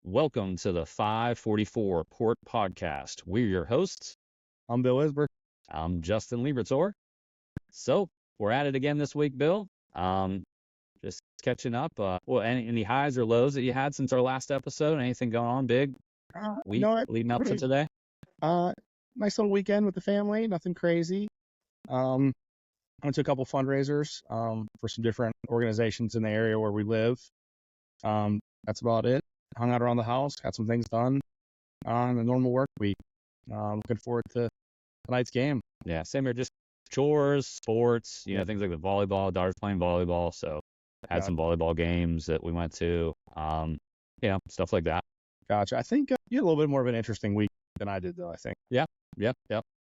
Welcome to the 544 Port Podcast. We're your hosts. I'm Bill Isber. I'm Justin Liebertor. So we're at it again this week, Bill. Just catching up. Any highs or lows that you had since our last episode? Anything going on big week leading up to today? Nice little weekend with the family. Nothing crazy. I went to a couple fundraisers for some different organizations in the area where we live. That's about it. Hung out around the house, got some things done on the normal work week. Looking forward to tonight's game. Yeah, same here. Just chores, sports, things like the volleyball. Daughter's playing volleyball, so had some volleyball games that we went to. Stuff like that. Gotcha. I think you had a little bit more of an interesting week than I did, though, I think. Yep.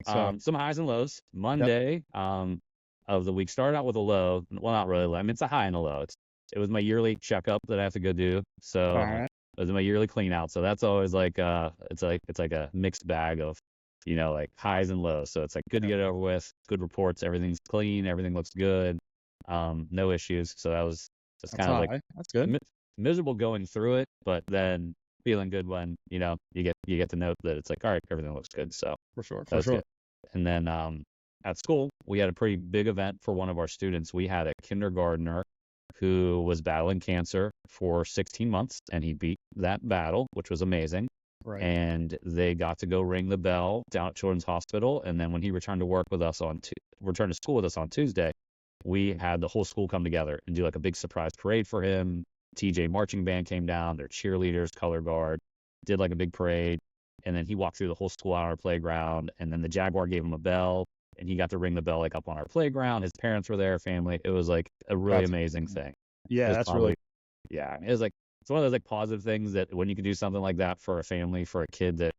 So, Some highs and lows. Monday of the week started out with a low. Well, not really low. I mean, it's a high and a low. It was my yearly checkup that I have to go do. So right. it was my yearly clean out. So that's always like it's like a mixed bag of, like highs and lows. So it's like good to get it over with, good reports, everything's clean, everything looks good, no issues. So that's kind of like that's good. Miserable going through it, but then feeling good when you get to note that it's like, all right, everything looks good. So For sure. good. And then at school we had a pretty big event for one of our students. We had a kindergartner who was battling cancer for 16 months, and he beat that battle, which was amazing. Right. And they got to go ring the bell down at Children's Hospital. And then when he returned to school with us on Tuesday, we had the whole school come together and do like a big surprise parade for him. TJ marching band came down, their cheerleaders, color guard, did like a big parade. And then he walked through the whole school on our playground. And then the Jaguar gave him a bell, and he got to ring the bell like up on our playground. His parents were there, family. It was like a really amazing thing. Yeah, that's really. Yeah, it was like it's one of those like positive things that when you can do something like that for a family, for a kid that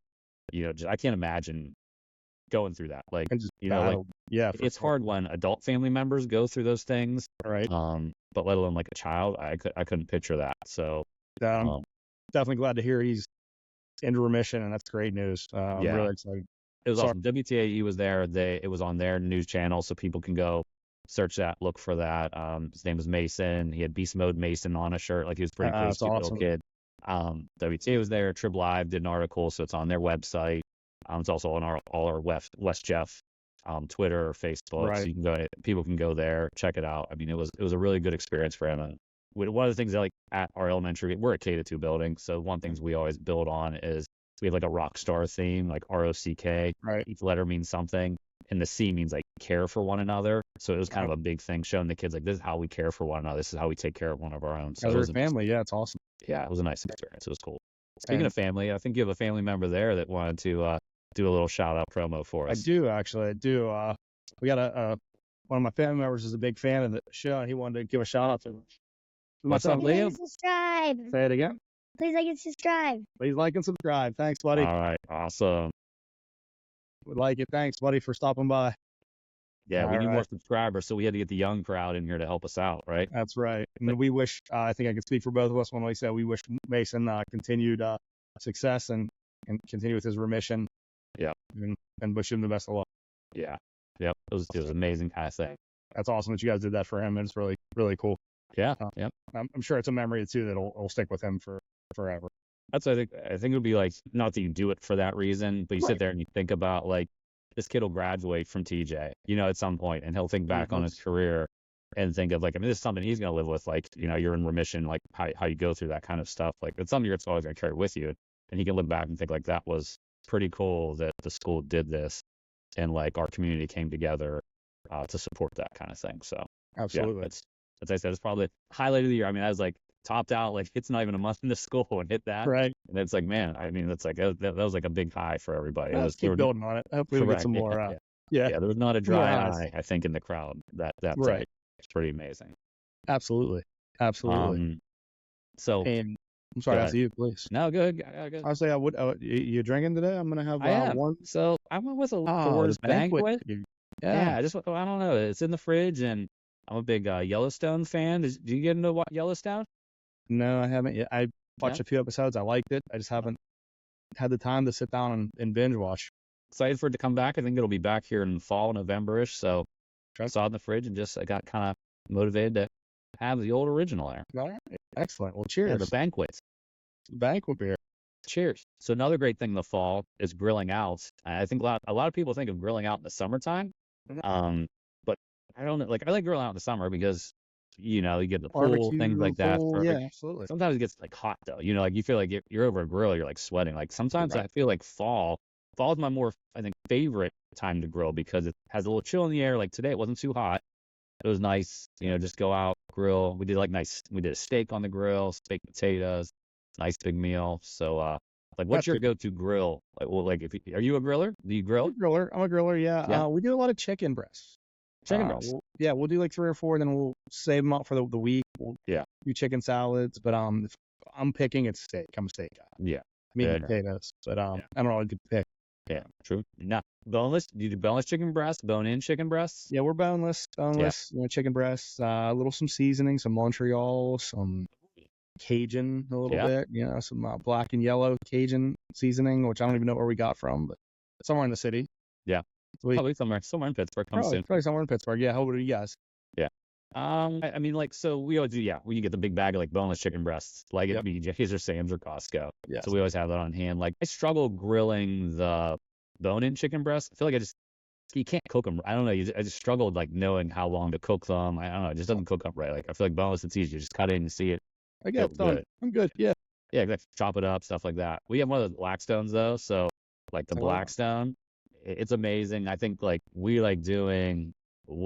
I can't imagine going through that. Like it's hard when adult family members go through those things, right? But let alone like a child, I couldn't picture that. So definitely glad to hear he's into remission, and that's great news. I'm really excited. It was awesome. WPIAL was there. It was on their news channel, so people can go search that, look for that. His name was Mason. He had Beast Mode Mason on a shirt. Like, he was pretty cool, cute little kid. WTA was there. Trib Live did an article, so it's on their website. It's also on all our West Jeff Twitter or Facebook. Right. So you can people can go there, check it out. I mean, it was a really good experience for him. And one of the things that, like, at our elementary, we're a K-2 building, so one of the things we always build on is we have like a rock star theme, like ROCK. Right. Each letter means something, and the C means like care for one another. So it was kind of a big thing, showing the kids like, this is how we care for one another. This is how we take care of one of our own. So as a family, it's awesome. Yeah, it was a nice experience. It was cool. Speaking of family, I think you have a family member there that wanted to do a little shout out promo for us. I do, actually. We got one of my family members is a big fan of the show, and he wanted to give a shout out to him. What's up, Leo? Subscribe. Say it again. Please like and subscribe. Please like and subscribe. Thanks, buddy. All right, awesome. We like it. Thanks, buddy, for stopping by. Yeah, we need more subscribers, so we had to get the young crowd in here to help us out, right? That's right. And we wish, I think I can speak for both of us when we say we wish Mason continued success and continue with his remission. Yeah. And wish him the best of luck. Yeah. Yep. It was an amazing kind of thing. That's awesome that you guys did that for him. It's really, really cool. Yeah. Yep. I'm sure it's a memory too that'll stick with him for forever. That's what I think it would be like, not that you do it for that reason, but you sit there and you think about, like, this kid will graduate from TJ, at some point, and he'll think back on his career and think of, like, I mean, this is something he's going to live with, like, you're in remission, like how you go through that kind of stuff. Like, it's something you're always going to carry with you. And he can look back and think, like, that was pretty cool that the school did this, and like our community came together to support that kind of thing. So absolutely. Yeah, as I said, it's probably the highlight of the year. I mean, I was like topped out, like it's not even a month into school and hit that. Right. And it's like, man, I mean, that's like that was like a big high for everybody. Let's keep building on it. Hopefully we get some more. Yeah, there was not a dry eye, I think, in the crowd that right. day. It's pretty amazing. Absolutely. So, and I'm sorry, after you, please. No, good. I'll say I would. You drinking today? I'm gonna have one. So I went with a Coors Banquet. Yeah. I don't know. It's in the fridge, and I'm a big Yellowstone fan. Do you get into Yellowstone? No, I haven't yet. I watched a few episodes. I liked it. I just haven't had the time to sit down and binge watch. Excited for it to come back. I think it'll be back here in fall, November-ish. So I saw it in the fridge and I got kind of motivated to have the old original there. All right. Excellent. Well, cheers. Yeah, the Banquet. Banquet beer. Cheers. So another great thing in the fall is grilling out. I think a lot of people think of grilling out in the summertime. Mhm. But I don't know. Like I like grilling out in the summer because, you get the pool, things Barbecue, like that. full, yeah, Perfect. absolutely. Sometimes it gets like hot though. Like you feel like you're over a grill, you're like sweating. Like sometimes Right. I feel like fall is my more, I think, favorite time to grill because it has a little chill in the air. Like today, it wasn't too hot. It was nice, just go out, grill. We did a steak on the grill, baked potatoes, nice big meal. So, like, what's That's your good. go-to grill? Like, well, like, are you a griller? Do you grill? I'm a griller, yeah. Yeah, We do a lot of chicken breasts. chicken breast. We'll do like 3 or 4, then we'll save them up for the week. We'll Yeah, do chicken salads, but if I'm picking, it's steak. I'm a steak guy. yeah, Meat and yeah, potatoes, but yeah, I don't really get to pick. yeah. True. Not boneless. Do you do boneless chicken breast? Bone-in chicken breasts? Yeah, we're boneless, Yeah, chicken breasts, a little some seasoning, some Montreal, some Cajun, a little yeah, bit, some black and yellow Cajun seasoning, which I don't even know where we got from, but somewhere in the city. yeah. So we Probably somewhere in Pittsburgh. Come soon. probably somewhere in Pittsburgh. Yeah, how old are you guys? Yeah. I mean, like, so we always do, yeah, we get the big bag of like boneless chicken breasts, like at Yep. BJ's or Sam's or Costco. Yes. So we always have that on hand. Like, I struggle grilling the bone-in chicken breasts. I feel like you can't cook them. I don't know. I just struggled like knowing how long to cook them. I don't know. It just doesn't cook up right. Like, I feel like boneless, it's easy. You just cut it and see it. I get it done. Good. I'm good. Yeah. Yeah, exactly. Chop it up, stuff like that. We have one of the Blackstones though. So, like the I love it. Blackstone, it's amazing. I think like we'll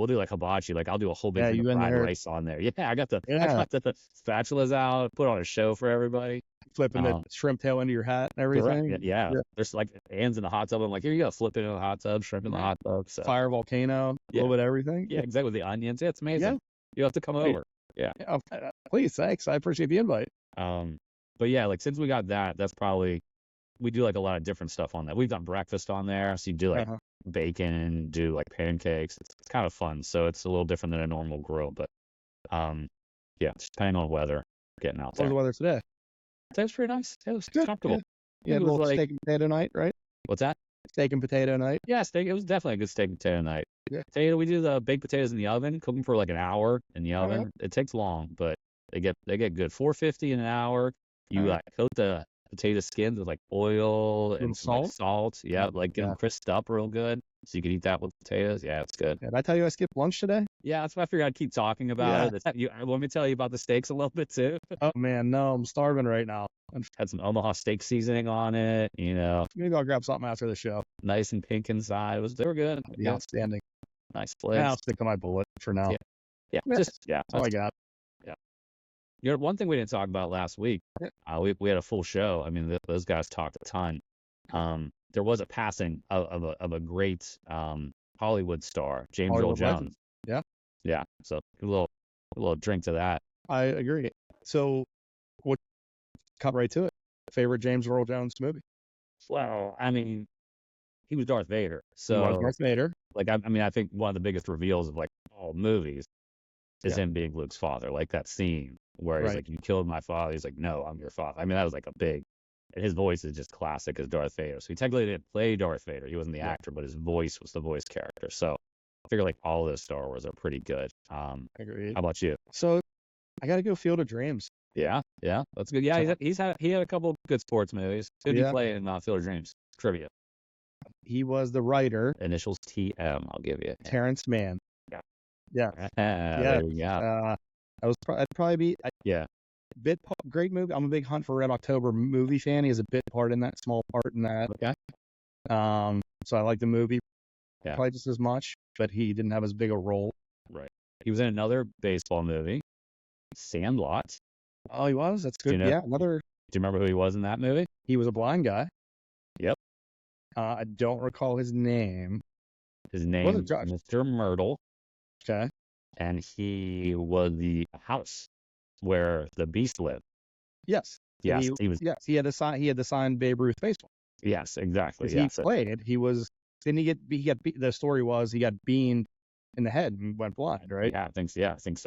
do like hibachi. Like I'll do a whole big Yeah, thing you of in fried there rice on there. Yeah, I got the Yeah. spatulas out, put on a show for everybody. flipping the Um, shrimp tail into your hat and correct. everything. Yeah. Yeah. There's like hands in the hot tub. I'm like, here you go, flip it in the hot tub, shrimp in the hot tub. So Fire volcano, a Yeah. little bit of everything. yeah, exactly. With the onions. Yeah, it's amazing. Yeah. You have to come Hey. over. Yeah. Yeah, please, thanks. I appreciate the invite. But yeah, like since we got that's probably we do like a lot of different stuff on that. We've done breakfast on there, so you do like Uh-huh. bacon and do like pancakes. It's kind of fun. So it's a little different than a normal grill, but yeah, just depending on weather, getting out What was there. the weather today? That's pretty nice. It was Good. comfortable. Yeah, It a was little like steak and potato night, right? what's that? Steak and potato night. Yeah, steak. It was definitely a good steak and potato night. Yeah. Potato. We do the baked potatoes in the oven, cook them for like an hour in the All right. oven. It takes long, but they get good. 450 in an hour. You All right. like coat the potato skins with like oil Little and some, like, salt. Yeah, Oh, like get yeah. them crisped up real good, so you can eat that with potatoes. Yeah, it's good. Did I tell you I skipped lunch today? Yeah, that's why I figured I'd keep talking about it. Want me to tell you about the steaks a little bit too? Oh man, no, I'm starving right now. Had some Omaha steak seasoning on it. Maybe I'll grab something after the show. Nice and pink inside. They were good. That'd be Yeah, outstanding. nice Yeah, place. I'll stick to my bullet for now. Yeah. Yeah, Yeah, just That's all I got. one thing we didn't talk about last week. Yeah. We had a full show. I mean, those guys talked a ton. There was a passing of a great Hollywood star, James Earl Hollywood Jones. legend. Yeah. Yeah. So a little drink to that. I agree. So, what? Cut right to it. Favorite James Earl Jones movie? Well, I mean, he was Darth Vader. He was So Darth Vader. like, I mean, I think one of the biggest reveals of like all movies is Yeah. him being Luke's father. Like that scene where he's Right. like, "You killed my father." He's like, "No, I'm your father." I mean, that was like a big. And his voice is just classic as Darth Vader. So he technically didn't play Darth Vader. He wasn't the Yeah. actor, but his voice was the voice character. So I figure like all those Star Wars are pretty good. How Agreed. about you? So, I gotta go Field of Dreams. Yeah, that's good. Yeah, he had a couple good sports movies. Who did he Yeah. play in Field of Dreams? Trivia. He was the writer, Initials TM. I'll give you. Terrence Mann. Yeah. Yeah. There we go. I'd probably be Yeah. great movie. I'm a big Hunt for Red October movie fan. He has a bit part in that, small part in that. Okay. So I like the movie Yeah. probably just as much, but he didn't have as big a role. Right. He was in another baseball movie, Sandlot. Oh, he was. That's good. Do you know- Yeah, another. Do you remember who he was in that movie? He was a blind guy. Yep. I don't recall his name. His name is Josh? Mr. Myrtle, Okay. and he was the house where the Beast lived. Yes. Yes, he was. Yes, he had the signed Babe Ruth baseball. Yes, exactly. 'Cause Yes. he played. He was. Didn't he get? The story was he got beamed in the head and went blind, right? Yeah, I think so.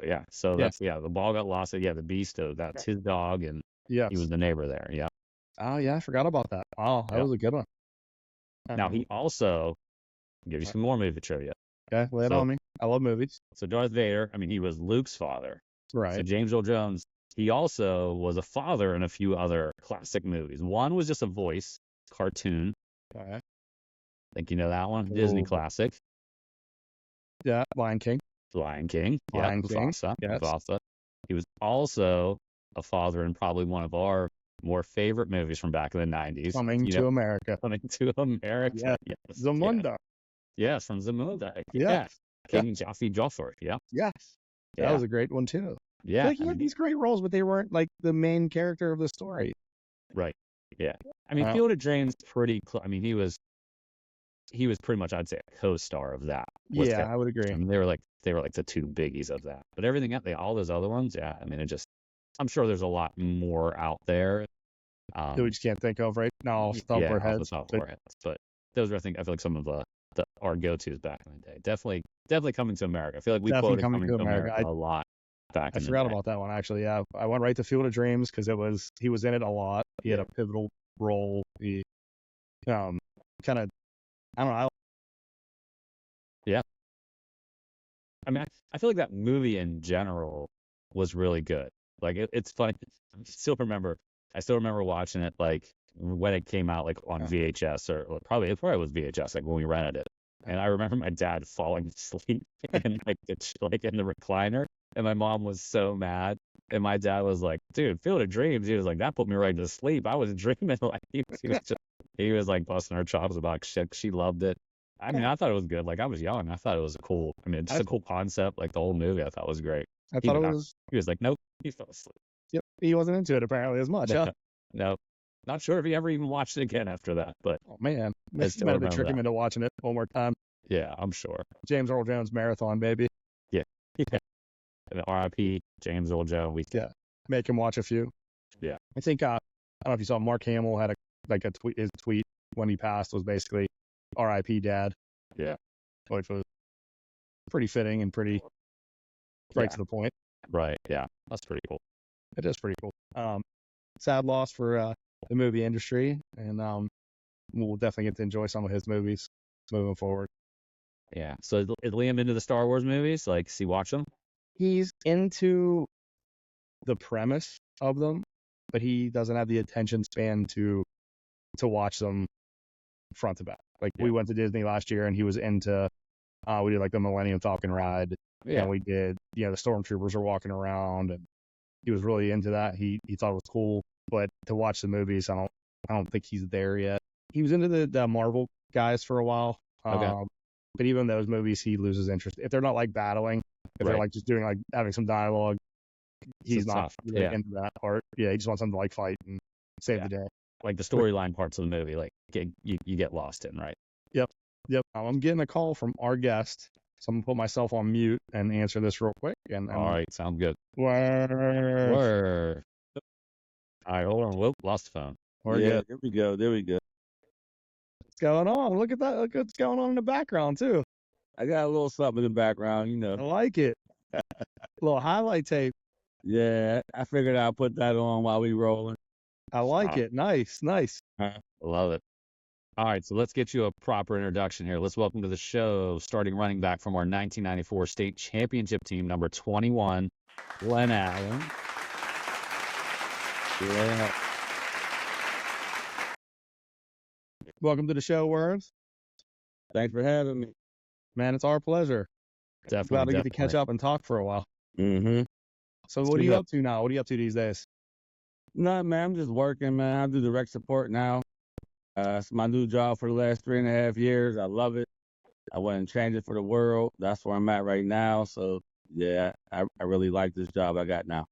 Yeah. So Yeah. the ball got lost. Yeah, the Beast. That's his dog, and Yes. he was the neighbor there. Yeah. Oh yeah, I forgot about that. Oh, that Yeah. was a good one. Now he also give you some more movie trivia. Okay, lay it So- on me. I love movies. So Darth Vader. I mean, he was Luke's father. Right. So James Earl Jones he also was a father in a few other classic movies. One was just a voice cartoon. Okay. I think you know that one. Disney Oh, classic. yeah, Lion King. Lion King. Yeah, Lion King. Mufasa. Yes. Mufasa. He was also a father in probably one of our more favorite movies from back in the 90s. Coming to America. Coming to America. Yeah. Yes. Zamunda. Yes, from Zamunda. Yeah. Yes. King Jaffe Joffer. Yeah. Yes. That Yeah. was a great one too. Yeah. Like he had these great roles, but they weren't like the main character of the story. Right. Yeah. I mean, Field of Dreams pretty I mean, he was pretty much, I'd say, a co-star of that. Yeah, I would agree. I mean, they were like the two biggies of that. But everything else, all those other ones, yeah. I mean, I'm sure there's a lot more out there. That we just can't think of right now off the top of our heads. Off the top of our heads. But those are, I feel like some of our go-tos back in the day. Definitely Coming to America. I feel like we quoted Coming to America a lot back in the day. I forgot about that one actually. Yeah, I went right to Field of Dreams because he was in it a lot. He had a pivotal role. He kind of, I don't know. Yeah. I mean, I feel like that movie in general was really good. Like it's funny. I still remember watching it like when it came out, like on VHS or it probably was VHS, like when we rented it. And I remember my dad falling asleep in in the recliner, and my mom was so mad. And my dad was like, "Dude, Field of Dreams." He was like, "That put me right to sleep. I was dreaming." Like he was like busting her chops about shit. She loved it. I mean, I thought it was good. Like I was young, I thought it was cool. I mean, it's just a cool concept. Like the whole movie, I thought was great. I thought it was. He was like, "Nope," he fell asleep. Yep, he wasn't into it apparently as much. Huh? No, not sure if he ever even watched it again after that. But oh man, this might have been tricking him into watching it one more time. Yeah, I'm sure. James Earl Jones marathon, baby. Yeah. And R.I.P. James Earl Jones. Make him watch a few. Yeah. I think I don't know if you saw Mark Hamill had a tweet. His tweet when he passed was basically R.I.P. Dad. Yeah. Which was pretty fitting and pretty right to the point. Right. Yeah. That's pretty cool. It is pretty cool. Sad loss for the movie industry, and we'll definitely get to enjoy some of his movies moving forward. Yeah. So is Liam into the Star Wars movies? Like, does he watch them? He's into the premise of them, but he doesn't have the attention span to watch them front to back. Like we went to Disney last year, and he was into. We did like the Millennium Falcon ride, and we did. The stormtroopers are walking around, and he was really into that. He thought it was cool, but to watch the movies, I don't think he's there yet. He was into the Marvel guys for a while. But even those movies, he loses interest. If they're not like battling, if they're like just doing like having some dialogue, he's not really into that part. Yeah, he just wants them to like fight and save the day. Like the storyline parts of the movie, like you get lost in, right? Yep. I'm getting a call from our guest, so I'm gonna put myself on mute and answer this real quick. And all right, sound good. Word. All right, hold on. Whoop, lost the phone. Good. There we go. What's going on? Look at that. Look what's going on in the background too. I got a little something in the background, I like it. A little highlight tape. Yeah, I figured I'll put that on while we rolling. I like it. Nice. Love it. All right, so let's get you a proper introduction here. Let's welcome to the show starting running back from our 1994 state championship team, number 21, Glenn Allen. Yeah. Welcome to the show, Worms. Thanks for having me. Man, it's our pleasure. Definitely. Glad to get to catch up and talk for a while. Mm-hmm. So what are you up to now? What are you up to these days? Nothing, man. I'm just working, man. I do direct support now. It's my new job for the last 3.5 years. I love it. I wouldn't change it for the world. That's where I'm at right now. So, yeah, I really like this job I got now.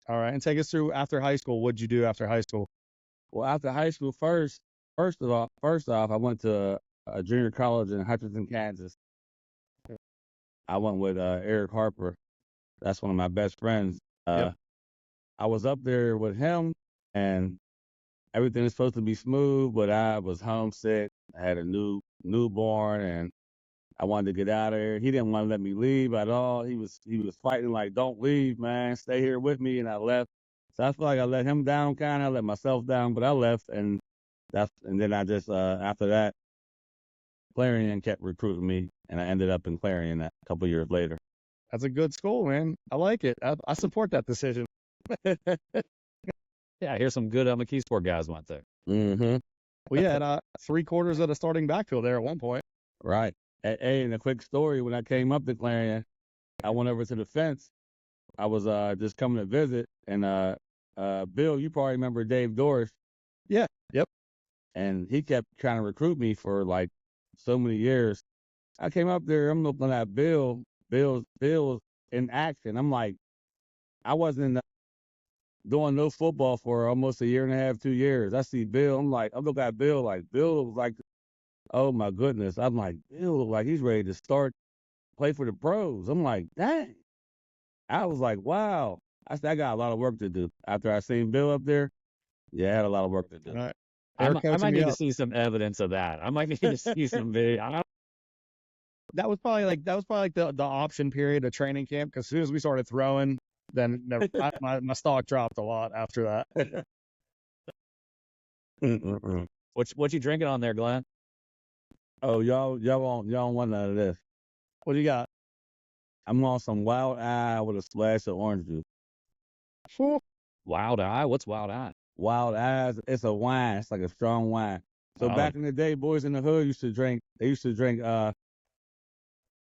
All right. And take us through after high school. What'd you do after high school? Well, after high school, first off, I went to a junior college in Hutchinson, Kansas. I went with Eric Harper. That's one of my best friends. I was up there with him, and everything is supposed to be smooth, but I was homesick. I had a newborn, and I wanted to get out of there. He didn't want to let me leave at all. He was fighting like, "Don't leave, man. Stay here with me." And I left. So I feel like I let him down, kind of. I let myself down, but I left, and then I just after that, Clarion kept recruiting me, and I ended up in Clarion a couple years later. That's a good school, man. I like it. I support that decision. Yeah, I hear some good McKeesport guys went there. Mm-hmm. We had 3/4 of the starting backfield there at one point. Right. Hey, and a quick story, when I came up to Clarion, I went over to the fence. I was just coming to visit, and Bill, you probably remember Dave Doris. Yeah. Yep. And he kept trying to recruit me for like so many years. I came up there, I'm looking at Bill's in action. I'm like, I wasn't doing no football for almost a year and a half, 2 years. I see Bill, I'm looking at Bill like, Bill was like, oh my goodness. I'm like, Bill look like he's ready to play for the pros. I'm like, dang. I was like, wow. I said, I got a lot of work to do. After I seen Bill up there, yeah, I had a lot of work to do. All right. I might need to see some evidence of that. I might need to see some video. That was probably like the option period of training camp, because as soon as we started throwing, then my stock dropped a lot after that. What you drinking on there, Glenn? Oh, y'all don't want none of this. What do you got? I'm on some Wild Eye with a splash of orange juice. Wild Eye? What's Wild Eye? Wild Eyes, it's a wine. It's like a strong wine. So back in the day, boys in the hood used to drink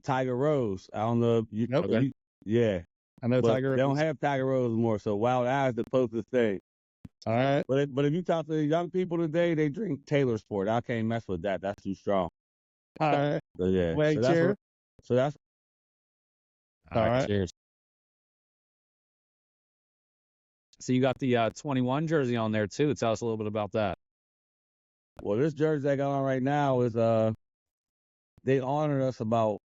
Tiger Rose. I don't know if you, Nope. if you yeah. I know But Tiger. they don't have Tiger Rose anymore, so Wild Eyes the closest thing. All right. But if you talk to the young people today, they drink Taylor Sport. I can't mess with that. That's too strong. All right. So yeah. Wait, so cheers. that's All right, right. cheers. So you got the 21 jersey on there too. Tell us a little bit about that. well, this jersey I got on right now is they honored us about,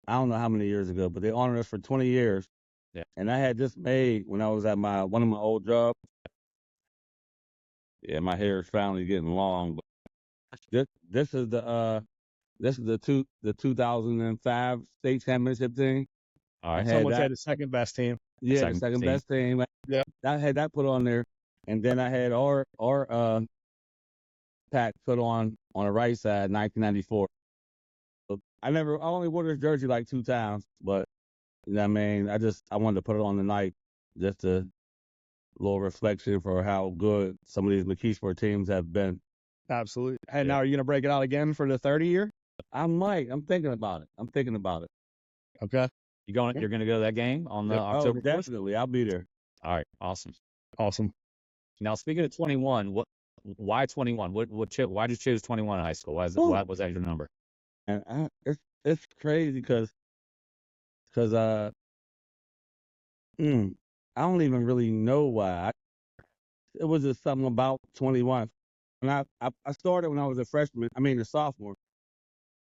I don't know how many years ago, but they honored us for 20 years. Yeah. And I had just made when I was at one of my old jobs. Yeah, my hair is finally getting long. But this is the 2005 state championship team. All right. Someone said the second best team. Yeah, the second best team. Yeah. I had that put on there, and then I had our pack put on the right side, 1994. So I only wore this jersey like 2 times, but you know what I mean, I wanted to put it on tonight, just a little reflection for how good some of these McKeesport teams have been. Absolutely. Hey, Yeah. now are you gonna break it out again for the 30 year? I might. I'm thinking about it. Okay. You're gonna go to that game on the October 4th? Definitely. I'll be there. All right, awesome. Awesome. Now speaking of 21, why 21? Why did you choose 21 in high school? Why was that your number? And it's crazy because I don't even really know why. It was just something about 21. When I started when I was a sophomore.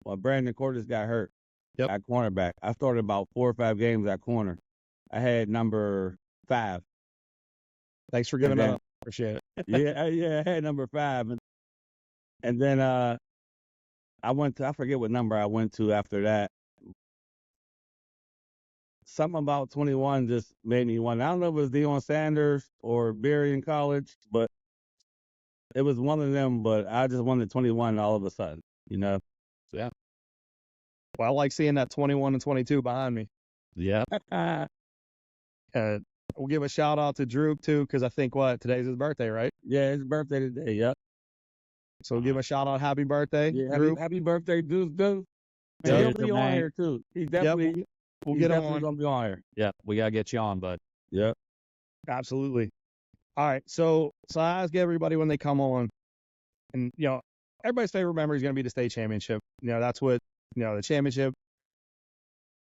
Well, Brandon Cordes got hurt at cornerback. I started about 4 or 5 games at corner. I had number 5. Thanks for giving up. Appreciate it. Yeah, I had number 5, and then I forget what number I went to after that. Something about 21 just made me want. I don't know if it was Deion Sanders or Barry in college, but it was one of them. But I just wanted 21 all of a sudden, you know. Yeah. Well, I like seeing that 21 and 22 behind me. Yeah. We'll give a shout out to Drew too, because I think today's his birthday, right? Yeah, his birthday today. Yep. So we'll give a shout out, happy birthday, Yeah, Drew. happy birthday, Deuce. Yeah, He'll be on here too. He's definitely. We'll he's get him definitely on. gonna be on here. Yeah, we gotta get you on, bud. Yep. Absolutely. All right. So I ask everybody when they come on, and everybody's favorite memory is going to be the state championship. That's what the championship.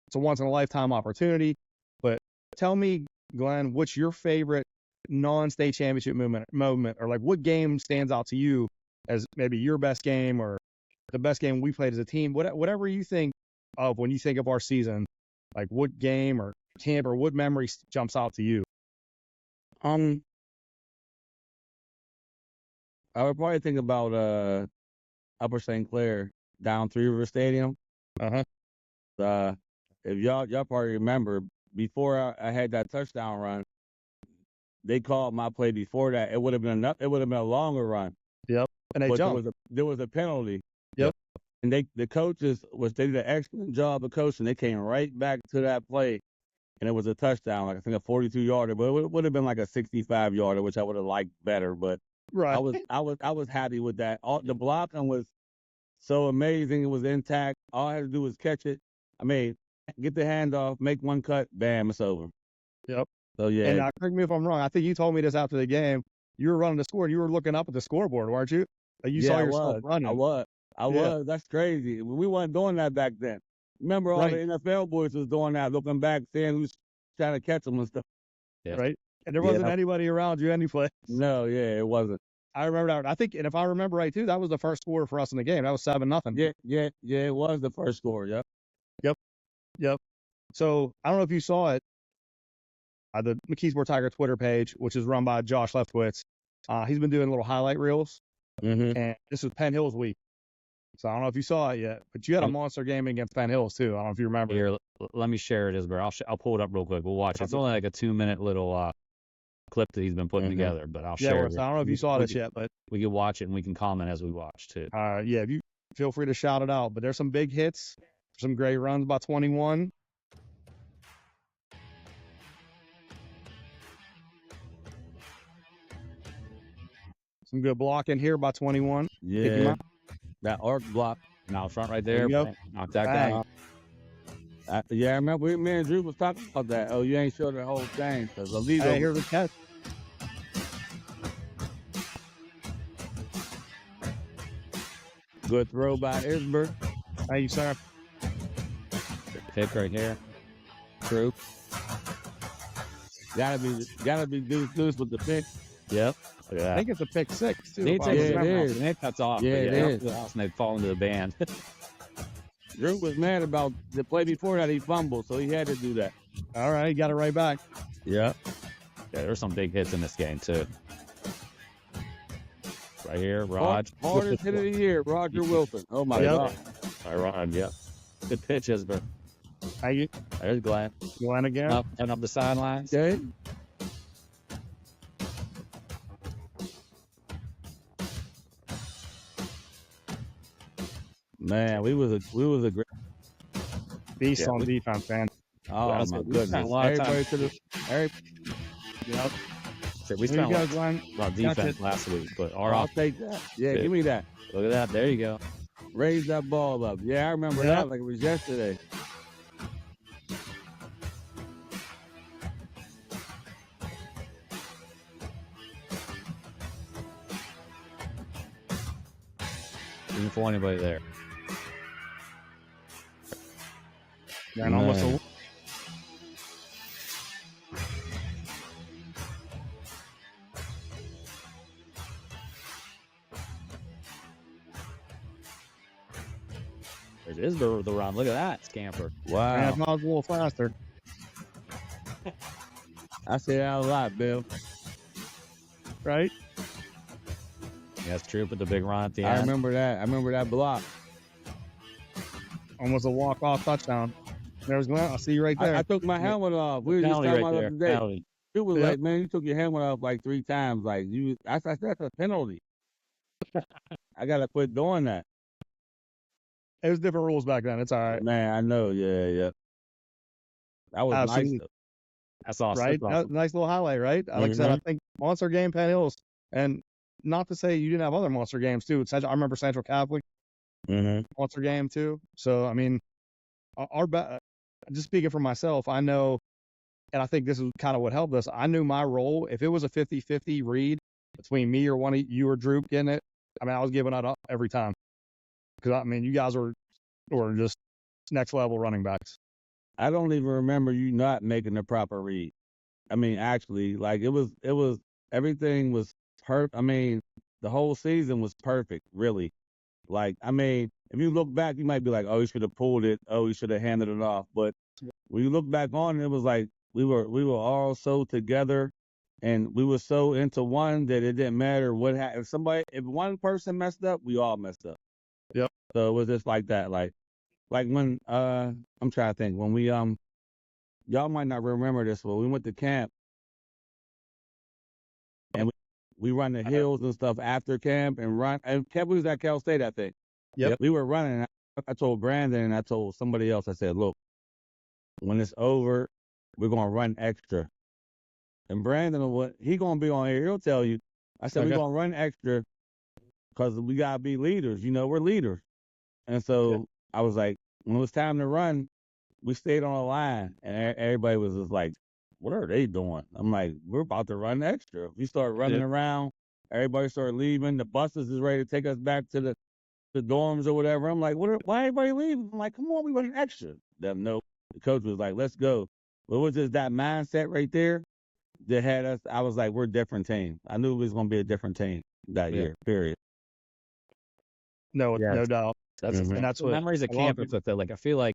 It's a once in a lifetime opportunity. But tell me, Glenn, what's your favorite non-state championship moment, or like what game stands out to you as maybe your best game or the best game we played as a team? Whatever you think of when you think of our season, like what game or camp or what memory jumps out to you? I would probably think about Upper St. Clair down 3 River Stadium. If y'all probably remember, before I had that touchdown run, they called my play before that. It would have been a longer run. Yep. And they jumped. There was a penalty. Yep. And the coaches they did an excellent job of coaching. They came right back to that play and it was a touchdown, like I think a 42-yarder, but it would have been like a 65-yarder, which I would have liked better. But Right. I was happy with that. The blocking was so amazing. It was intact. All I had to do was catch it. I mean, get the handoff, make one cut, bam, it's over. Yep. So yeah. And correct me if I'm wrong. I think you told me this after the game. You were running the score and you were looking up at the scoreboard, weren't you? Like you saw yourself running. I was. That's crazy. We weren't doing that back then. Remember, all the NFL boys was doing that, looking back, seeing who's trying to catch them and stuff. Yeah. Right. And there wasn't anybody around you anyway. No, yeah, it wasn't. I remember that. I think, and if I remember right too, that was the first score for us in the game. That was 7-0. Yeah, it was the first score. Yep. So I don't know if you saw it. The McKeesport Tiger Twitter page, which is run by Josh Leftwitz. He's been doing little highlight reels, and this was Penn Hills week. So I don't know if you saw it yet, but you had a monster game against Penn Hills too. I don't know if you remember. Here, let me share it, Isber. I'll pull it up real quick. We'll watch it. It's only like a 2-minute little clip that he's been putting together, but I'll share it. So I don't know if you saw this yet, but we can watch it and we can comment as we watch too. If you feel free to shout it out. But there's some big hits, some great runs by 21. Some good blocking here by 21. Yeah. That arc block. Now front right there. Knock that Bang. down. I remember me and Drew was talking about that. Oh, you ain't showed the whole thing. Hey, here's the catch. Good throw by Isber. Thank you, sir. Pick right here. True. Gotta be deuce with the pick. Yep. I think it's a pick 6 too. It is. And it cuts off. Yeah, it is. And they fall into the band. Drew was mad about the play before that. He fumbled, so he had to do that. All right, he got it right back. Yeah. Yeah, there's some big hits in this game too. Right here, Raj. Hardest hit of the year, Roger Wilson. Oh my God. All right, Raj. Yeah. Good pitch, Isber. Thank you. There's Glenn. Glenn again. Up and up the sidelines. Okay. Man, we was a great beast on defense, man. Oh my goodness! Everybody to the Yep. So we spent a lot of defense last week, but I'll take that. Yeah, give me that. Look at that. There you go. Raise that ball up. Yeah, I remember that like it was yesterday. Didn't fool anybody there. And almost a There's Isber the run. Look at that scamper. Wow. Man, if I was a little faster. I say that a lot, Bill. Right? Yeah, that's true. But the big run at the end. I remember that. I remember that block. Almost a walk-off touchdown. There's Glenn. I'll see you right there. I took my helmet off. We were just talking about it today. It was Yep. like, man, you took your helmet off like 3 times. Like that's a penalty. I gotta quit doing that. It was different rules back then. It's all right. Man, I know. Yeah. That was nice. That's awesome. Right? That's awesome. Nice little highlight, right? Like I said, I think monster game, Penn Hills. And not to say you didn't have other monster games, too. I remember Central Catholic monster game, too. So, I mean, just speaking for myself, I know, and I think this is kind of what helped us. I knew my role. If it was a 50-50 read between me or one of you or Drew getting it, I mean, I was giving it up every time. Because, I mean, you guys were just next level running backs. I don't even remember you not making the proper read. I mean, actually, like it was everything was perfect. I mean, the whole season was perfect, really. Like, I mean, if you look back, you might be like, oh, he should have pulled it. Oh, he should have handed it off. But when you look back on it, it was like we were all so together and we were so into one that it didn't matter what happened. If one person messed up, we all messed up. Yep. So it was just like that. Like when I'm trying to think, when we y'all might not remember this, but we went to camp and we run the hills and stuff after camp and camp was at Cal State, I think. Yep. We were running. I told Brandon and I told somebody else, I said, look, when it's over, we're going to run extra. And Brandon, he going to be on here. He'll tell you. I said, we're Okay. going to run extra because we got to be leaders. You know, we're leaders. And so I was like, when it was time to run, we stayed on a line. And everybody was just like, what are they doing? I'm like, we're about to run extra. We start running around. Everybody started leaving. The buses is ready to take us back to the dorms or whatever. I'm like, why everybody leaving? I'm like, come on, we running extra. Them, no. The coach was like, let's go. But it was just that mindset right there that had us. I was like, we're a different team. I knew it was going to be a different team that year, period. No Yeah. doubt. That's and that's the what memories of a lot of camp. It's like I feel like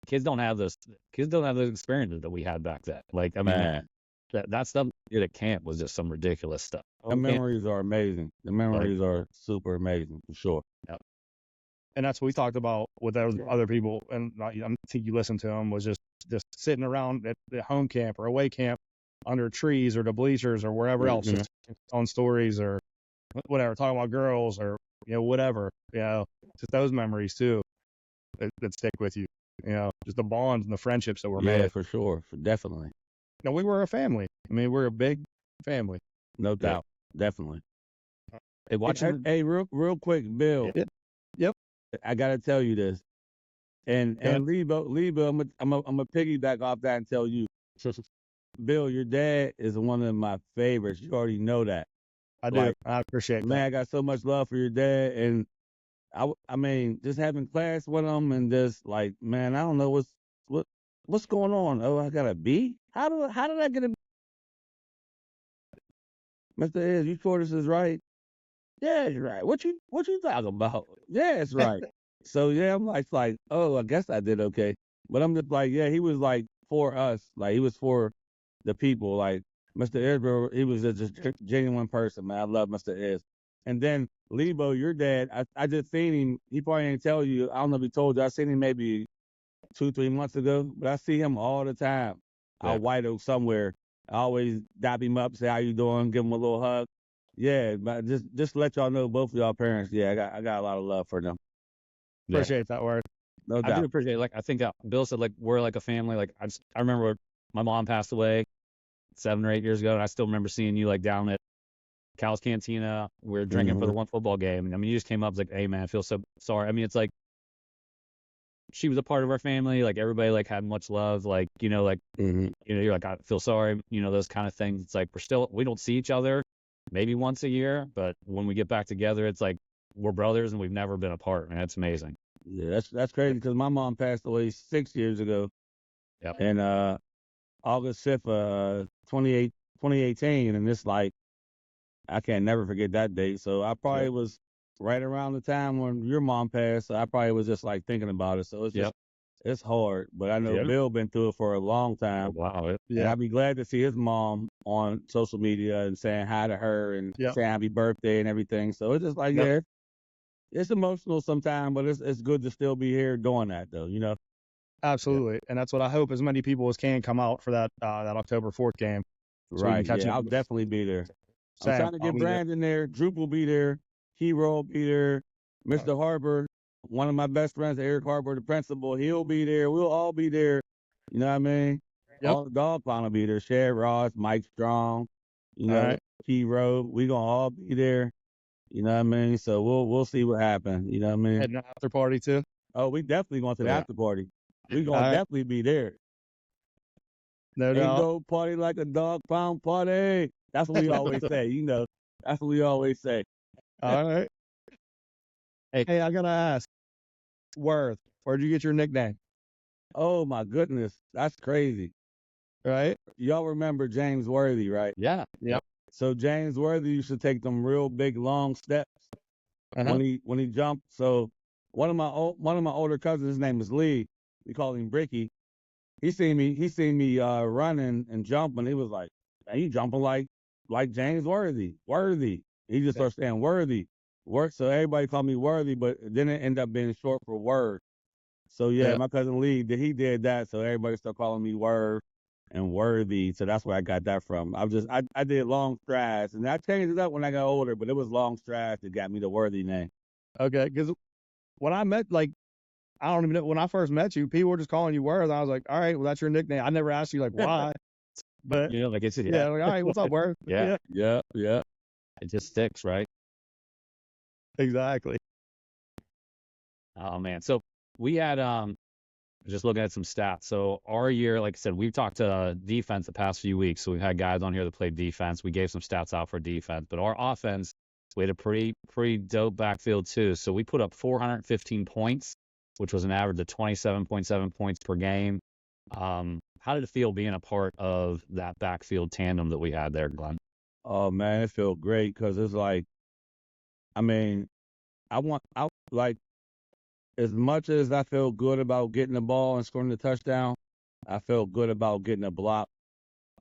kids don't have those experiences that we had back then. Like, I mean, Man, that stuff we did at camp was just some ridiculous stuff. the memories are amazing. The memories are super amazing, for sure. And that's what we talked about with those other people, and I think you listened to them, was just sitting around at the home camp or away camp under trees or the bleachers or wherever else, just on stories or whatever, talking about girls or whatever, just those memories too that stick with you, just the bonds and the friendships that were made. Yeah, for sure, definitely. We were a family. I mean, we're a big family. No doubt, definitely. Hey, Hey, real quick, Bill. Yep. I gotta tell you this, and Lebo, I'm a piggyback off that and tell you, Bill, your dad is one of my favorites. You already know that. I do. I appreciate man, that. I got so much love for your dad, and I mean, just having class with him and just like, man, I don't know what's going on. Oh, I got a B. How did I get a B? Mr. Iz, you sure this is right? Yeah, it's right. What you talking about? Yeah, it's right. So yeah, I'm like, oh, I guess I did okay. But I'm just like, yeah, he was like for us, like he was for the people. Like Mr. Iz, he was just a genuine person, man. I love Mr. Iz. And then Lebo, your dad, I just seen him. He probably ain't tell you. I don't know if he told you. I seen him maybe 2-3 months ago, but I see him all the time. Out White Oak somewhere. I always dap him up, say how you doing, give him a little hug. Yeah, but just to let y'all know, both of y'all parents, yeah, I got a lot of love for them. Appreciate that word. No doubt. I do appreciate it. Like, I think Bill said, like, we're like a family. Like, I remember my mom passed away 7 or 8 years ago, and I still remember seeing you like down at Cal's Cantina. We were drinking for the one football game. And I mean, you just came up, like, hey man, I feel so sorry. I mean, it's like she was a part of our family. Like, everybody like had much love. Like, you're like, I feel sorry. Those kind of things. It's like we don't see each other maybe once a year, but when we get back together, it's like we're brothers and we've never been apart. Man, it's amazing. Yeah, that's crazy because my mom passed away 6 years ago. Yep. And August 5th, 2018, and it's like I can't never forget that date. So I probably was right around the time when your mom passed. So I probably was just like thinking about it. So it's just it's hard. But I know Bill been through it for a long time. Oh, wow. And I'd be glad to see his mom on social media and saying hi to her and saying happy birthday and everything. So it's just like it's emotional sometimes, but it's good to still be here doing that though. Absolutely. And that's what I hope as many people as can come out for that October 4th game. So Right. Yeah, I'll definitely be there. I'm trying to get Brandon there. Droop will be there. Hero will be there. Mr. Harper, one of my best friends, Eric Harper, the principal, he'll be there. We'll all be there. You know what I mean? Yep. All the dog pound will be there. Sherry Ross, Mike Strong, Hero. We gonna all be there. You know what I mean? So we'll see what happens. You know what I mean? Heading after party too. Oh, we definitely going to the after party. We gonna definitely be there. No Ain't doubt. no party like a dog pound party. That's what we always say. That's what we always say. All right. Hey, I gotta ask, Worth, where'd you get your nickname? Oh my goodness, that's crazy. Right? Y'all remember James Worthy, right? Yeah. Yep. So James Worthy used to take them real big long steps when he jumped. So one of my older cousins, his name is Lee. We call him Bricky. He seen me running and jumping. He was like, "Man, you jumping like James Worthy. He just started saying Worthy. So everybody called me Worthy, but then it ended up being short for Word. So my cousin Lee, he did that. So everybody started calling me Word and Worthy. So that's where I got that from. I did long strides, and I changed it up when I got older, but it was long strides that got me the Worthy name. Okay, because when I met, like, I don't even know. When I first met you, people were just calling you Worth. I was like, all right, well, that's your nickname. I never asked you like why, but You know, like it's yeah, like, all right, what's up, Worth? Yeah. Yeah, yeah. It just sticks, right? Exactly. Oh man. So we had just looking at some stats. So our year, like I said, we've talked to defense the past few weeks. So we've had guys on here that played defense. We gave some stats out for defense, but our offense, we had a pretty dope backfield too. So we put up 415 points, which was an average of 27.7 points per game. How did it feel being a part of that backfield tandem that we had there, Glenn? Oh man, it felt great because it's like, I mean, I like, as much as I feel good about getting the ball and scoring the touchdown, I felt good about getting a block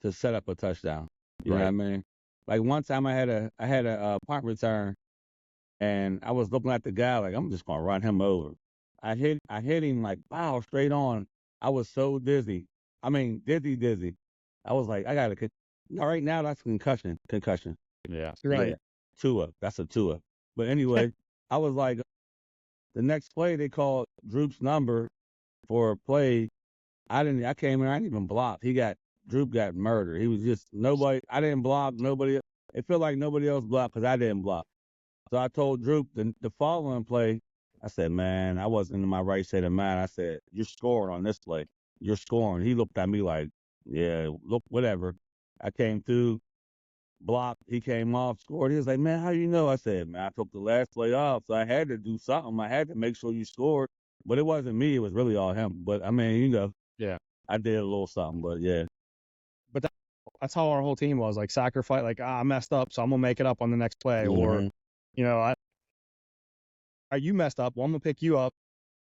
to set up a touchdown. You know what I mean? Like one time I had a punt return, and I was looking at the guy like I'm just gonna run him over. I hit him like wow straight on. I was so dizzy. I mean dizzy. I was like I got to. Right now that's concussion. Yeah. Right. Yeah. Tua. That's a Tua. But anyway, I was like, the next play they called Droop's number for a play. I came in, I didn't even block. Droop got murdered. He was just nobody. I didn't block. Nobody. It felt like nobody else blocked because I didn't block. So I told Droop the following play. I said, man, I wasn't in my right state of mind. I said, you're scoring on this play. You're scoring. He looked at me like, yeah, look, whatever. I came through, blocked. He came off, scored. He was like, man, how you know? I said, man, I took the last play off, so I had to do something. I had to make sure you scored. But it wasn't me. It was really all him. But, I mean, Yeah. I did a little something. But, yeah. That's how our whole team was, like sacrifice, like I messed up, so I'm gonna make it up on the next play, or you know, you messed up, well I'm gonna pick you up.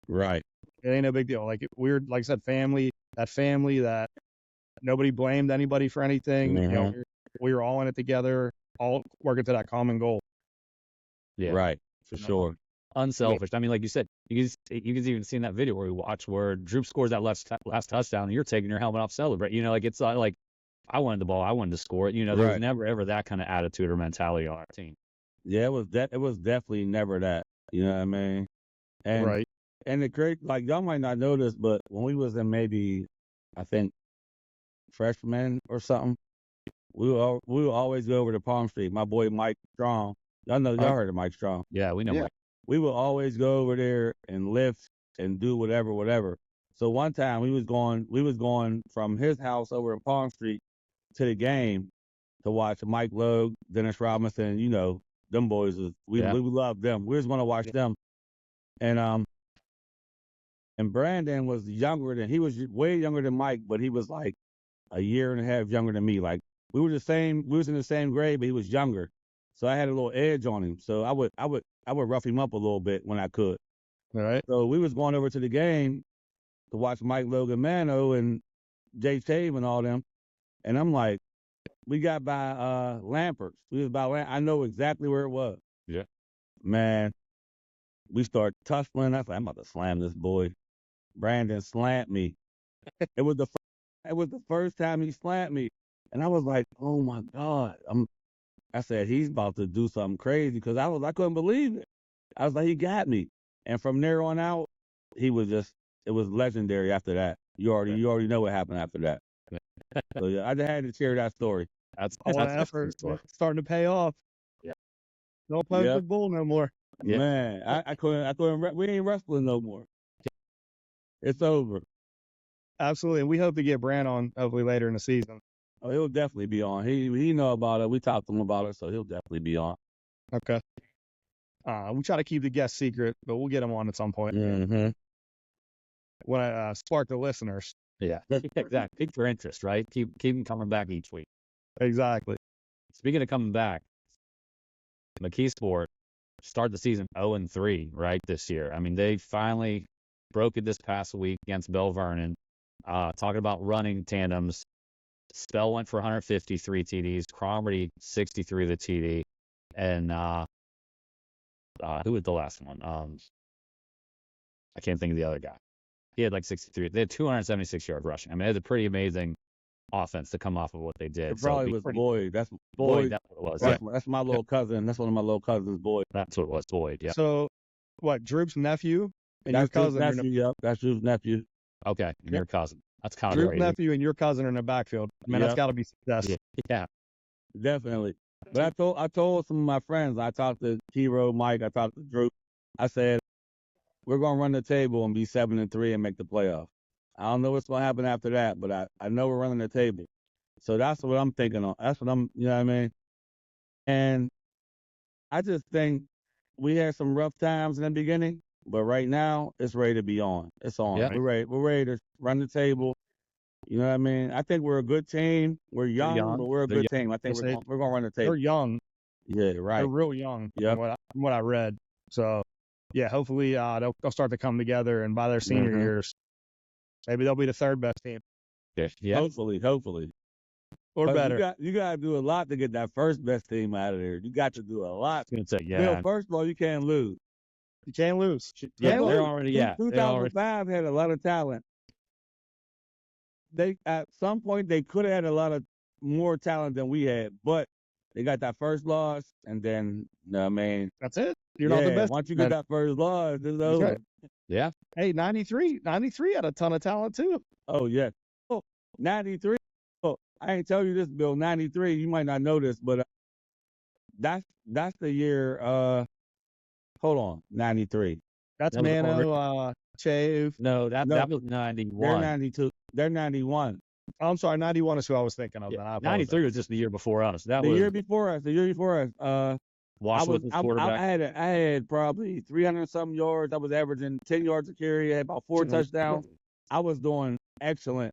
Right. It ain't no big deal. Like we're like I said, family that nobody blamed anybody for anything. You know, we were all in it together, all working to that common goal. Yeah. Right. For sure. Unselfish. I mean, like you said, you can even see in that video where we watch where Droop scores that last touchdown, and you're taking your helmet off, celebrate. You know, like it's like I wanted the ball, I wanted to score it. You know, there was never ever that kind of attitude or mentality on our team. Yeah, it was definitely never that. You know what I mean? And and the great, like y'all might not know this, but when we was in maybe, I think, freshman or something, we would always go over to Palm Street. My boy Mike Strong, y'all heard of Mike Strong. Yeah, we know Mike. We would always go over there and lift and do whatever. So one time we was going from his house over in Palm Street to the game to watch Mike Logue, Dennis Robinson. You know, them boys we loved them. We was going to watch them, and Brandon was he was way younger than Mike, but he was like a year and a half younger than me. Like we was in the same grade, but he was younger. So I had a little edge on him. So I would rough him up a little bit when I could. All right. So we was going over to the game to watch Mike Logan Mano and Jay Tave and all them. And I'm like, we got by Lampert's. We was by I know exactly where it was. Yeah. Man, we start tussling. I was like, I'm about to slam this boy. Brandon slammed me. It was the first time he slammed me. And I was like, oh my God. I said, he's about to do something crazy because I couldn't believe it. I was like, he got me. And from there on out, it was legendary after that. You already know what happened after that. So yeah, I just had to share that story. That's effort starting to pay off. Yeah. No play with bull no more. Yeah. Man, I couldn't, we ain't wrestling no more. It's over. Absolutely. And we hope to get Brand on hopefully later in the season. Oh, he'll definitely be on. He know about it. We talked to him about it, so he'll definitely be on. Okay. We try to keep the guest secret, but we'll get him on at some point. Mm-hmm. When I spark the listeners. Yeah, exactly. Keep your interest, right? Keep them coming back each week. Exactly. Speaking of coming back, McKeesport started the season 0-3, right, this year. I mean, they finally broke it this past week against Bell Vernon. Talking about running tandems, Spell went for 153 TDs, Cromarty 63 the TD, and who was the last one? I can't think of the other guy. He had like 63. They had 276 yards rushing. I mean, it was a pretty amazing offense to come off of what they did. It probably was Boyd. That's Boyd. That's what it was. That's, Yeah. That's my little cousin. That's one of my little cousins, Boyd. That's what it was. Boyd. Yeah. So, what? Droop's nephew and your That's Drew's cousin. nephew. Yep, that's Drew's nephew. Okay, and your cousin. That's kind of Drew's crazy. nephew and your cousin are in the backfield. Man, that's Yep. got to be success. Yeah. Yeah. Definitely. But I told some of my friends. I talked to T-Row, Mike. I talked to Drew. I said we're gonna run the table and be 7-3 and make the playoffs. I don't know what's gonna happen after that, but I know we're running the table. So that's what I'm thinking on. That's what I'm. You know what I mean? And I just think we had some rough times in the beginning, but right now it's ready to be on. It's on. Yeah. We're ready. We're ready to run the table. You know what I mean? I think we're a good team. We're young, but we're a They're good team. I think Yes, we're gonna run the They're table. young. Yeah, They're right. real young. Yep. From what I read. So, yeah, hopefully they'll start to come together, and by their senior Mhm. years, maybe they'll be the third best team Yeah. Hopefully. or But better. you gotta do a lot to get that first best team out of there. You got to do a lot. I was gonna say, Bill, yeah. first of all, you can't lose. You can't lose. Yeah, Can't they're lose. already, yeah. They're already, 2005 had a lot of talent. They at some point they could have had a lot of more talent than we had, but they got that first loss, and then I mean, That's it. You're not the best. Once you get that first loss, it's That's over. right. yeah. Hey, 93 had a ton of talent too. Oh yeah. Oh, 93. Oh, I ain't tell you this, Bill. 93. You might not know this, but that's the year. Hold on, 93. That's That was Mano, Che. No, that No. was They're 91. 92. They're 91. I'm sorry, 91 is who I was thinking of. Yeah, Then I apologize. 93 was just the year before us. That The was year before us. Washwood was quarterback. I had probably 300 something yards. I was averaging 10 yards a carry. I had about 4 touchdowns. I was doing excellent,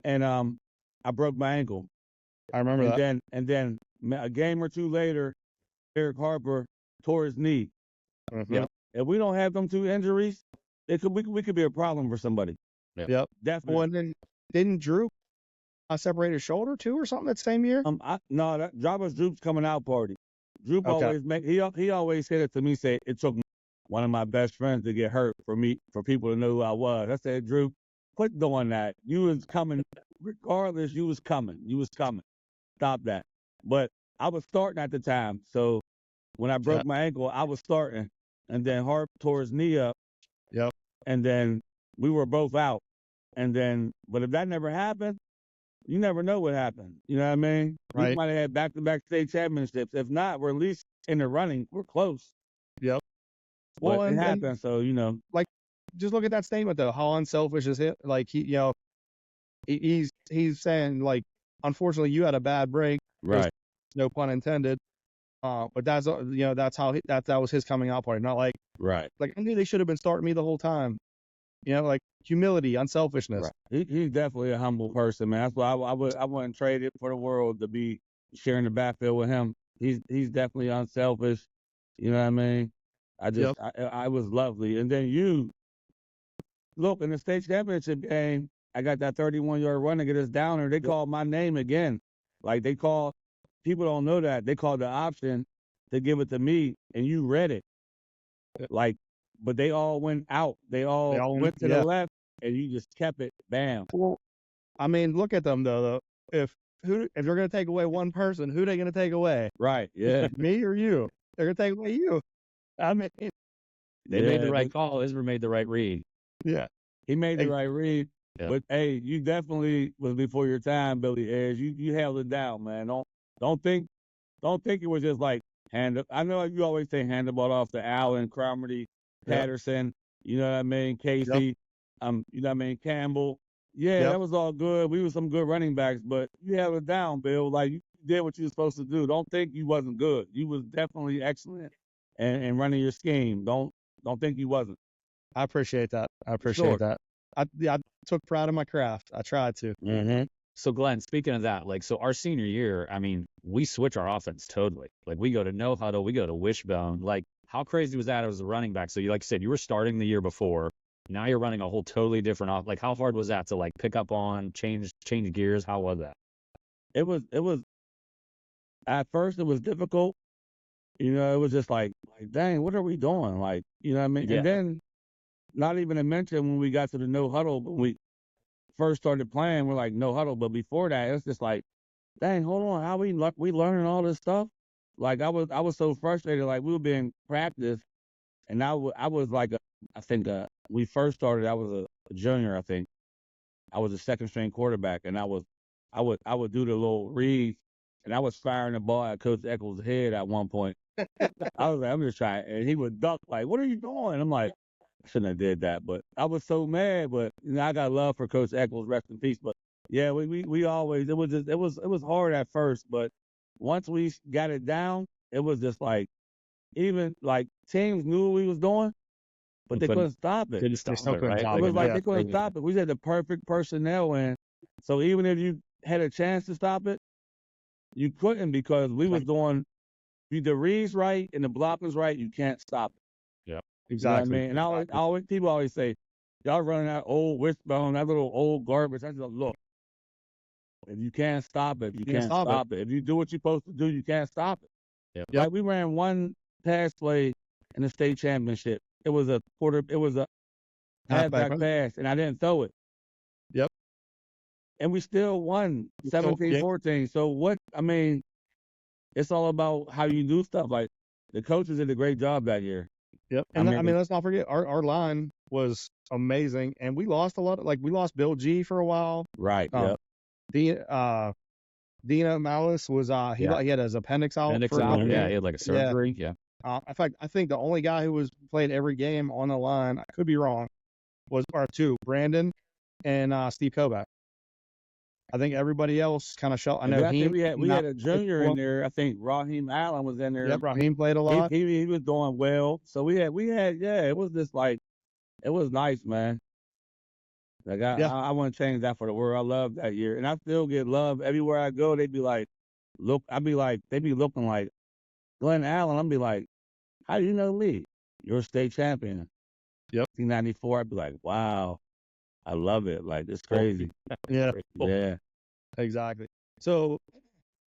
and I broke my ankle. I remember that. And then a game or two later, Eric Harper tore his knee. Mhm. Yep. If we don't have them 2 injuries, we could be a problem for somebody. Yep. Definitely. Well, and then didn't Drew separate his shoulder too, or something that same year? No, that was Droop's coming out party. Droop Okay. always he always said it to me. Say it took one of my best friends to get hurt for people to know who I was. I said, Droop, quit doing that. You was coming, regardless. You was coming. Stop that. But I was starting at the time, so when I broke my ankle, I was starting, and then Harp tore his knee up. Yep. And then we were both out, but if that never happened, you never know what happened. You know what I mean? Right. We might have had back-to-back state championships. If not, we're at least in the running. We're close. Yep. Well, Well, it and happened, so just look at that statement though. How unselfish is it? Like he's saying like, unfortunately, you had a bad break. right. No pun intended. But that's that's how that was his coming out party. Not like Right. I knew they should have been starting me the whole time. Like humility, unselfishness. Right. He's definitely a humble person, man. That's why I wouldn't trade it for the world to be sharing the backfield with him. He's definitely unselfish. You know what I mean? I was lovely. And then you look in the state championship game, I got that 31-yard run to get us down there. They called my name again. Like people don't know that. They called the option to give it to me, and you read it. But they all went out. They all went to the left, and you just kept it. Bam. Well, I mean, look at them though. If you're gonna take away one person, who are they gonna take away? Right. Yeah. Me or you? They're gonna take away you. I mean, They made the right call. Israel made the right read. yeah. He made the right read. Yeah. But hey, you definitely was before your time, Billy Ayers. You held it down, man. Don't think it was just like I know you always say hand the ball off to Allen, Cromartie, Patterson. You know what I mean? Casey. You know what I mean? Campbell. Yeah, that was all good. We were some good running backs, but you held it down, Bill. Like you did what you were supposed to do. Don't think you wasn't good. You was definitely excellent and running your scheme. Don't think you wasn't. I appreciate that. That. I took pride in my craft. I tried to. Mm-hmm. So Glenn, speaking of that, so our senior year, I mean, we switch our offense totally. Like we go to no huddle, we go to wishbone. Like how crazy was that as a running back? So you, like you said, you were starting the year before. Now you're running a whole totally different off. Like how hard was that to pick up on, change gears? How was that? It was at first it was difficult. It was just like dang, what are we doing? You know what I mean? Yeah. And then not even to mention when we got to the no huddle, when we first started playing, we're like no huddle. But before that, it's just like, dang, hold on, how we learning all this stuff? I was so frustrated. Like we were being practiced, and I was like I think we first started. I was a junior. I think I was a second string quarterback, and I would do the little reads, and I was firing the ball at Coach Eccles' head at one point. I was like, I'm just trying, and he would duck like, "What are you doing?" I'm like, I shouldn't have did that, but I was so mad. But I got love for Coach Eccles, rest in peace. But yeah, we always it was hard at first, but once we got it down, it was just like even like teams knew what we was doing, but they couldn't stop it. Couldn't stop still it, couldn't right? stop It was like yeah. they couldn't stop it. We had the perfect personnel in, so even if you had a chance to stop it, you couldn't because we was doing the reads right and the blocking's right. You can't stop it. Exactly. You know what I mean? And people always say, y'all running that old wishbone, that little old garbage. I just look. If you can't stop it, you can't stop it. If you do what you're supposed to do, you can't stop it. Yep. Like we ran one pass play in the state championship. It was a halfback pass, and I didn't throw it. Yep. And we still won 17-14. So what? I mean, it's all about how you do stuff. Like the coaches did a great job that year. Yep. And I mean, let's not forget our line was amazing, and we lost a lot. Like we lost Bill G for a while. Right. Yep. Dina Malice was he had his appendix out. Appendix out. Yeah, he had like a surgery. Yeah. In fact, I think the only guy who was played every game on the line, I could be wrong, was Brandon and Steve Kovac. I think everybody else kind of shut. I know we had a junior in there. I think Raheem Allen was in there. Yep, Raheem played a lot. He was doing well. So we had it was just like it was nice, man. Like I wouldn't change that for the world. I love that year, and I still get love everywhere I go. They'd be like, they'd be looking like Glenn Allen. I'd be like, how do you know me? You're a state champion. Yep. 1994. I'd be like, wow, I love it. Like it's crazy. Yeah. Yeah. Exactly. So,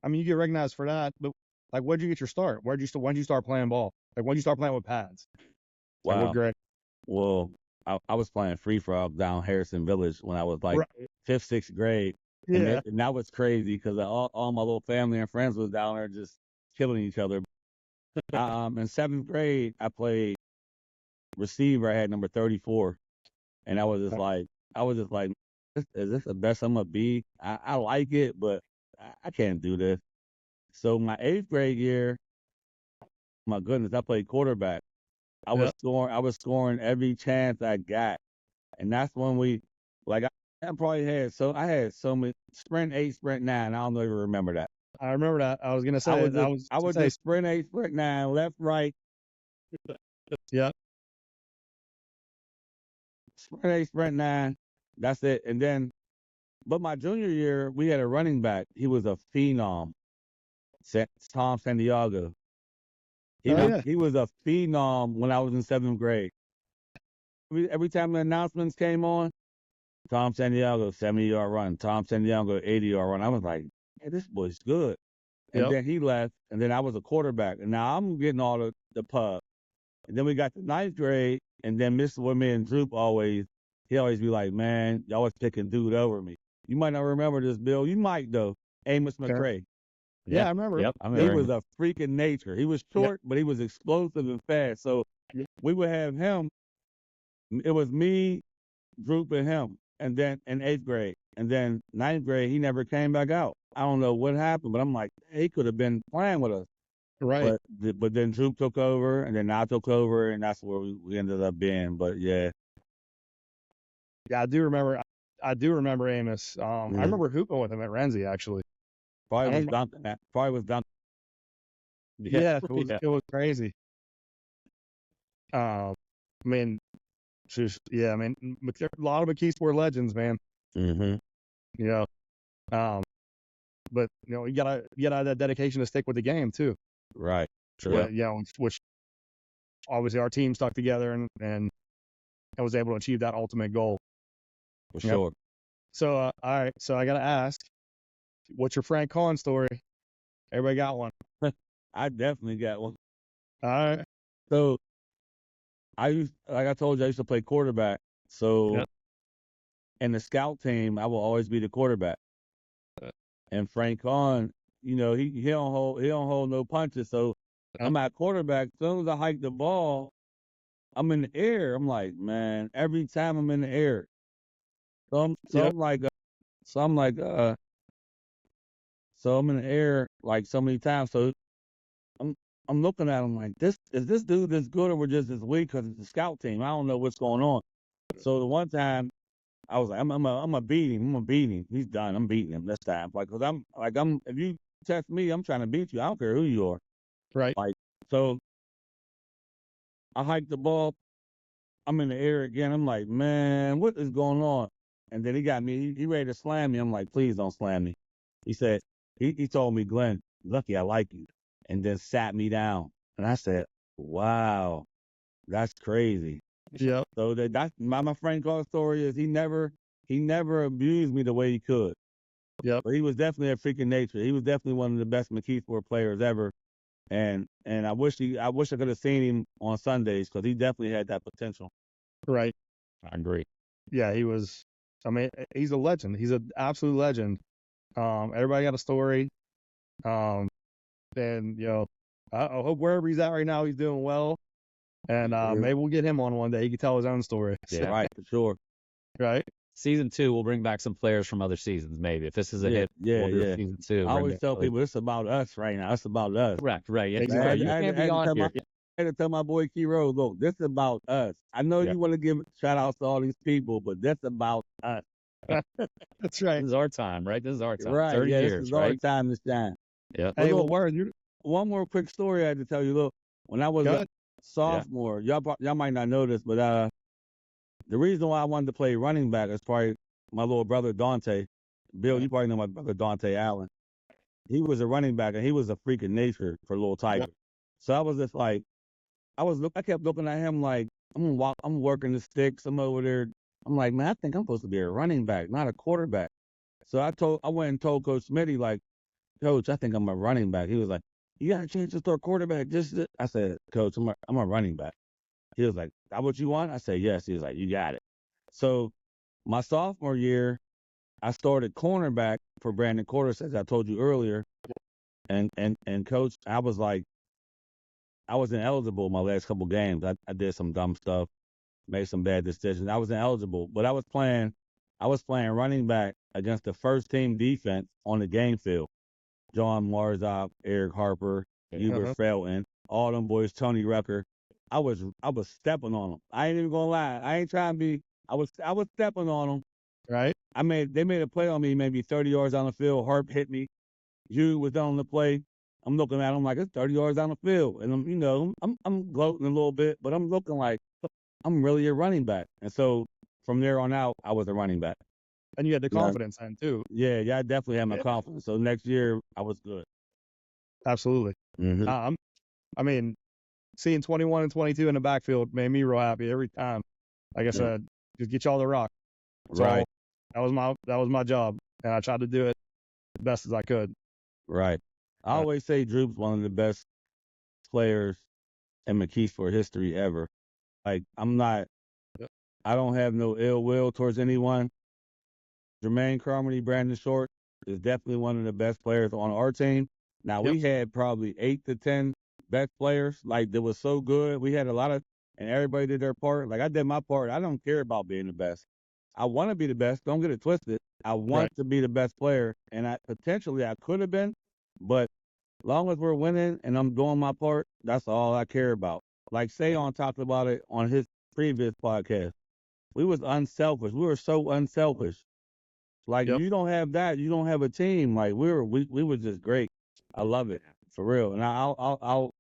I mean, you get recognized for that, but like, where'd you get your start? When did you start playing ball? Like, when did you start playing with pads? Wow. Like, what grade? Well, I was playing free frog down Harrison Village when I was like fifth, sixth grade. Yeah. And that was crazy because all my little family and friends was down there just killing each other. In seventh grade, I played receiver. I had number 34, and I was just like, is this the best I'm gonna be? I like it, but I can't do this. So my eighth grade year, my goodness, I played quarterback. I was scoring every chance I got, and that's when I had so many sprint 8, sprint 9. I don't even remember that. I remember that. I was gonna say I would just sprint 8, sprint 9, left, right. Yeah. Sprint 8, sprint 9. That's it. And then, but my junior year, we had a running back. He was a phenom, Tom Santiago. He was a phenom when I was in seventh grade. Every time the announcements came on, Tom Santiago, 70-yard run. Tom Santiago, 80-yard run. I was like, hey, this boy's good. And then he left, and then I was a quarterback. And now I'm getting all the pub. And then we got to ninth grade, and then Mr. Woodman and Droop he always be like, man, y'all was picking dude over me. You might not remember this, Bill. You might, though. Amos McCray. Yeah, I remember. Yep, he was a freak in nature. He was short, but he was explosive and fast. So we would have him. It was me, Droop, and him. And then in 8th grade. And then 9th grade, he never came back out. I don't know what happened, but I'm like, he could have been playing with us. Right. But then Droop took over, and then I took over, and that's where we ended up being. But, yeah. Yeah, I do remember Amos. I remember hooping with him at Renzi, actually. Probably was Duncan. Yeah, it was crazy. I mean, a lot of McKeesport legends, man. Mm-hmm. You know, but you gotta have that dedication to stick with the game too. Right. True. Yeah. Which obviously our team stuck together and was able to achieve that ultimate goal. For sure. So, all right. So I gotta ask, what's your Frank Kahn story? Everybody got one. I definitely got one. All right. So like I told you, I used to play quarterback. So in the scout team, I will always be the quarterback. And Frank Kahn, he don't hold no punches. So I'm at quarterback. As soon as I hike the ball, I'm in the air. I'm like, man, every time I'm in the air. Yep. So I'm like, so I'm in the air like so many times. So I'm I'm looking at him like, this dude this good or we're just this weak because it's a scout team. I don't know what's going on. So the one time I was like, I'm gonna beat him. I'm gonna beat him. He's done. I'm beating him this time. Like, cause if you test me, I'm trying to beat you. I don't care who you are. Right. Like, so I hiked the ball. I'm in the air again. I'm like, man, what is going on? And then he got me. He ready to slam me. I'm like, please don't slam me. He said, he told me, Glenn, lucky I like you, and then sat me down. And I said, wow, that's crazy. Yep. So that's my friend Carl's story is he never abused me the way he could. Yep. But he was definitely a freaking nature. He was definitely one of the best McKeesport players ever. And I wish I could have seen him on Sundays because he definitely had that potential. Right. I agree. Yeah, he was. I mean, he's a legend. He's an absolute legend. Everybody got a story. And I hope wherever he's at right now, he's doing well. And maybe we'll get him on one day. He can tell his own story. Yeah. Right, for sure. Right. Season 2, we'll bring back some players from other seasons, maybe. If this is a Yeah, hit, yeah, we'll do yeah. season 2. I always tell people it's about us right now. It's about us. Correct, right. Yeah, Exactly. You I can't had be to on tell here. I had to tell my boy Key Rose, look, this is about us. I know Yeah. you want to give shout outs to all these people, but that's about us. That's right. This is our time, right? This is our time. Right. 30 Yeah, years, this is our right? time to shine. Yeah. Hey, look, word. One more quick story I had to tell you. Look, when I was Go a ahead. sophomore, y'all might not know this, but the reason why I wanted to play running back is probably my little brother Dante. Bill, you probably know my brother Dante Allen. He was a running back and he was a freak of nature for little Tiger. So I was just like, I kept looking at him like, I'm working the sticks. I'm over there. I'm like, man, I think I'm supposed to be a running back, not a quarterback. So I went and told Coach Smitty, like, Coach, I think I'm a running back. He was like, you got a chance to start quarterback. I said, Coach, I'm a running back. He was like, that what you want? I said, yes. He was like, you got it. So my sophomore year, I started cornerback for Brandon Quarters, as I told you earlier. And Coach, I was like, I wasn't eligible my last couple games. I did some dumb stuff, made some bad decisions. I wasn't eligible, but I was playing running back against the first team defense on the game field. John Marzok, Eric Harper, Hubert Felton, all them boys, Tony Rucker. I was stepping on them. I ain't even gonna lie. I ain't trying to be. I was stepping on them. Right. They made a play on me, maybe 30 yards on the field. Harp hit me. Hugh was on the play. I'm looking at him like it's 30 yards down the field, and I'm gloating a little bit, but I'm looking like I'm really a running back. And so from there on out, I was a running back. And you had the confidence then too. Yeah, I definitely had my confidence. So next year I was good. Absolutely. Mm-hmm. I mean, seeing 21 and 22 in the backfield made me real happy every time. Like I said, just get y'all the rock. So Right. That was my job, and I tried to do it the best as I could. Right. I always say Droop's one of the best players in McKeesport history ever. Like I don't have no ill will towards anyone. Jermaine Carmody, Brandon Short is definitely one of the best players on our team. Now we had probably 8 to 10 best players. Like that was so good. We had a lot of, and everybody did their part. Like I did my part. I don't care about being the best. I want to be the best. Don't get it twisted. I want to be the best player, and I could have been, but long as we're winning and I'm doing my part, that's all I care about. Like Sayon talked about it on his previous podcast. We was unselfish. We were so unselfish. Like if you don't have that, you don't have a team. Like we were just great. I love it for real. And I'll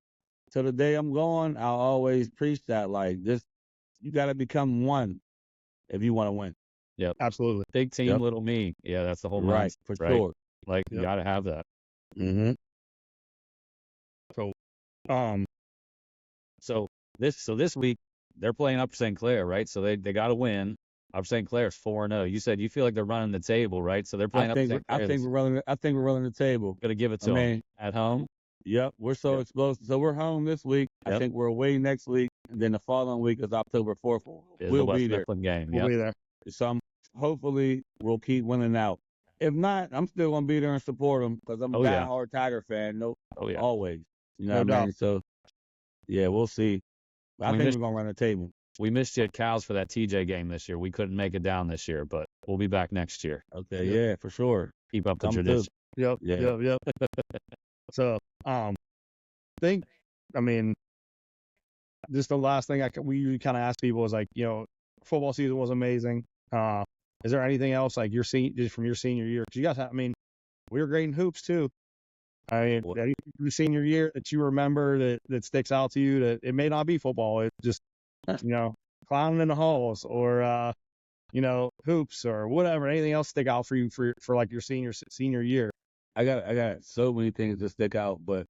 till the day I'm gone, I'll always preach that. Like this, you got to become one if you want to win. Yep. Absolutely. Big team, little me. Yeah, that's the whole Right, mindset, for right? sure. Like you got to have that. Mm-hmm. So, This week they're playing Upper St. Clair, right? So they got to win. Upper St. Clair's 4-0. You said you feel like they're running the table, right? So they're playing Upper St. Clair. I think we're running the table. Gonna give it to them at home. Yep, we're so explosive. So we're home this week. I think we're away next week, and then the following week is October 4th. We'll be there. Game. We'll be there. So hopefully we'll keep winning out. If not, I'm still gonna be there and support them because I'm a diehard Tiger fan. Always. You know what I mean? So yeah, we'll see. I We think missed we're gonna run the table. we missed you at Cal's for that TJ game this year. We couldn't make it down this year, but we'll be back next year. Okay, Yep. yeah, for sure. Keep up the Come through. tradition. Yep. Yeah. Yep. So, I mean, just the last thing we usually kind of ask people is like, football season was amazing. Is there anything else like just from your senior year? Because you guys, we were great in hoops too. I mean, What? anything from your senior year that you remember that sticks out to you, that it may not be football, it just, clowning in the halls or, hoops or whatever. Anything else stick out for you for like your senior year? I got so many things that stick out, but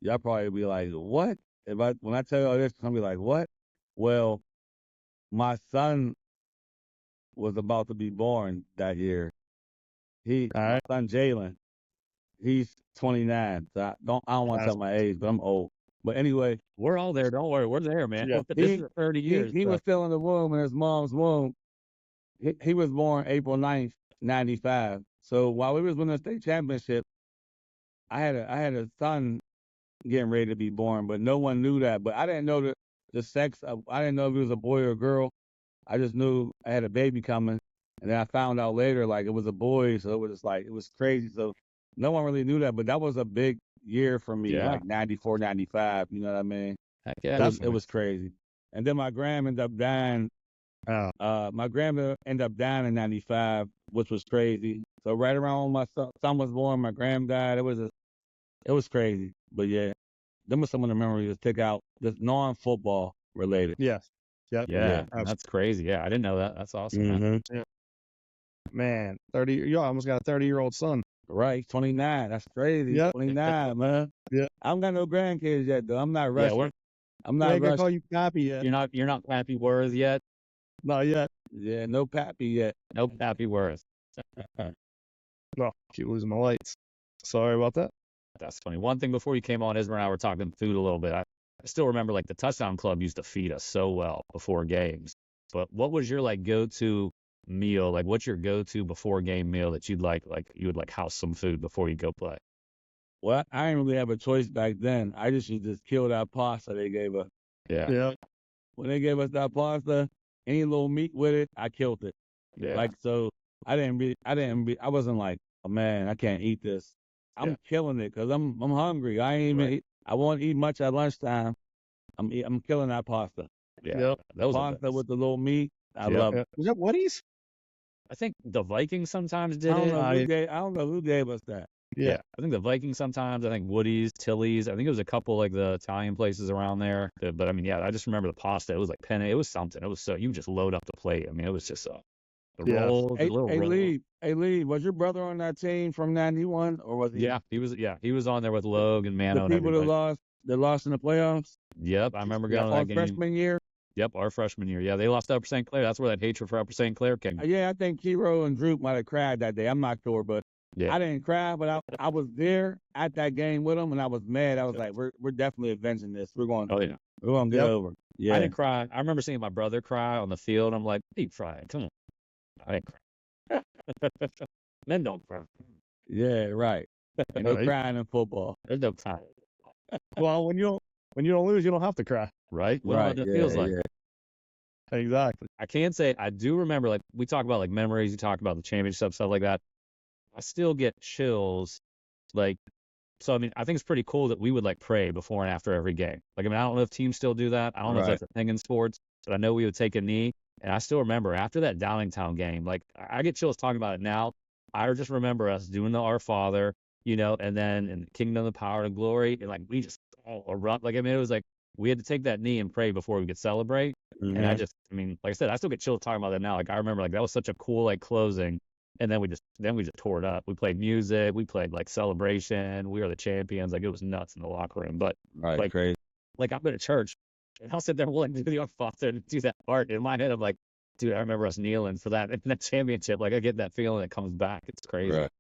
y'all probably be like, what? When I tell y'all this, I'm gonna be like, what? Well, my son was about to be born that year. All My right. son Jalen, he's 29. So I don't want to tell my age, but I'm old. But anyway, We're all there. Don't worry. We're there, man. Yeah. This is 30 years. he was still in the womb, in his mom's womb. He was born April 9th, 95. So while we was winning the state championship, I had a son getting ready to be born, but no one knew that. But I didn't know the sex I didn't know if it was a boy or a girl. I just knew I had a baby coming, and then I found out later like it was a boy, so it was just like it was crazy. So no one really knew that, but that was a big year for me, Yeah. like 94, 95, you know what I mean? Heck yeah. It was crazy. And then my gram ended up dying. My grandma ended up dying in 95, which was crazy. So right around when my son was born, my gram died. It was crazy. But yeah, them were some of the memories that stick out, just non-football related. Yes. Yep. Yeah, Yeah. that's crazy. Yeah, I didn't know that. That's awesome, man. Mm-hmm. Man, 30. You almost got a 30-year-old son. Right, 29. That's crazy. Yep. 29, man. Yeah. I don't got no grandkids yet, though. I'm not Yeah, rushing. I'm I not ain't gonna rushing. call you Pappy yet. you're not Pappy Worth yet. Not yet. Yeah, no pappy yet. No Pappy Worth. No, keep losing my lights. Sorry about that. That's funny. One thing before you came on, Isma and I were talking food a little bit. I still remember like the touchdown club used to feed us so well before games. But what was your like go-to meal? Like what's your go-to before game meal that you would like house some food before you go play? Well, I didn't really have a choice back then. I just used to kill that pasta they gave us. Yeah. Yeah. When they gave us that pasta, any little meat with it, I killed it. Yeah. Like, so I wasn't like, oh man, I can't eat this. I'm killing it because I'm hungry. I ain't even I won't eat much at lunchtime. I'm killing that pasta. Yeah. Yep. That was Pasta with the little meat. I Yep. love it. Was that Woody's? I think the Vikings sometimes I did don't it. know who gave us that. Yeah. I think the Vikings sometimes. I think Woody's, Tilly's. I think it was a couple like the Italian places around there. But I mean, yeah, I just remember the pasta. It was like penne. It was something. It was so you just load up the plate. I mean, it was just the Yeah. rolls, the little rolls. Lee, was your brother on that team from 91 or was he? Yeah, he was. Yeah, he was on there with Logue and Mano. The And people everybody. that lost in the playoffs. Yep, I remember going to Our that game. freshman year. Yep, our freshman year. Yeah, they lost to Upper St. Clair. That's where that hatred for Upper St. Clair came. Yeah, I think Kiro and Droop might have cried that day. I'm not sure, but Yeah. I didn't cry, but I was there at that game with them, and I was mad. I was like, we're definitely avenging this. We're going Oh yeah. to get over. Yeah. I didn't cry. I remember seeing my brother cry on the field. I'm like, keep crying. Come on. I didn't cry. Men don't cry. Yeah, right. Ain't no Right. crying in football. There's no crying. Well, when you don't lose, you don't have to cry. Right? We know Right. what it feels like. Yeah. Exactly. I can say I do remember, like, we talk about, like, memories. You talk about the championship stuff like that. I still get chills. Like, so, I mean, I think it's pretty cool that we would, like, pray before and after every game. Like, I mean, I don't know if teams still do that. I don't know if Right. that's a thing in sports, but I know we would take a knee. And I still remember after that Downingtown game, like, I get chills talking about it now. I just remember us doing the Our Father, and then in the Kingdom, the Power, and Glory. And, like, we just all erupt. Like, I mean, it was like we had to take that knee and pray before we could celebrate. Mhm. And I mean, like I said, I still get chills talking about that now. Like I remember, like that was such a cool like closing, and then we just tore it up. We played music, we played like celebration. We were the champions. Like it was nuts in the locker room. But Right. like- Crazy. like I've been to church, and I'll sit there willing to do the Our Father and do that part in my head. I'm like, dude, I remember us kneeling for that in that championship. Like I get that feeling that comes back. It's crazy. Right.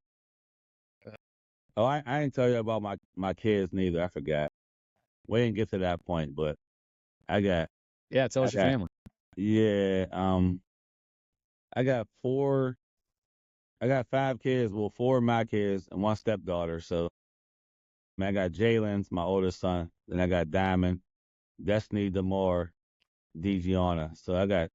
Oh, I didn't tell you about my kids neither. I forgot. We didn't get to that point, but I got Yeah, tell us your Okay. family. yeah. I got five kids. Well, four of my kids and one stepdaughter. So, I got Jalen's my oldest son. Then I got Diamond, Destiny, Demar, Gianna. So I got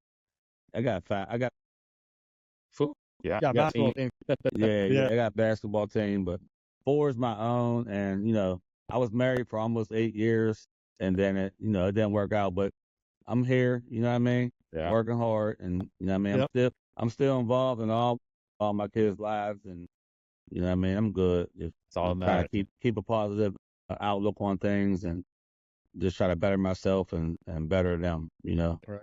Four. Yeah, Yeah, you got basketball team. team. yeah, I got basketball team, but 4 is my own. And I was married for almost 8 years, and then it didn't work out. But I'm here, you know what I mean, Yeah, working hard, and you know what I mean. Yep. I'm still involved in all my kids' lives, and you know what I mean. I'm good. Just it's all that try to matters. keep a positive outlook on things, and just try to better myself and better them. Right.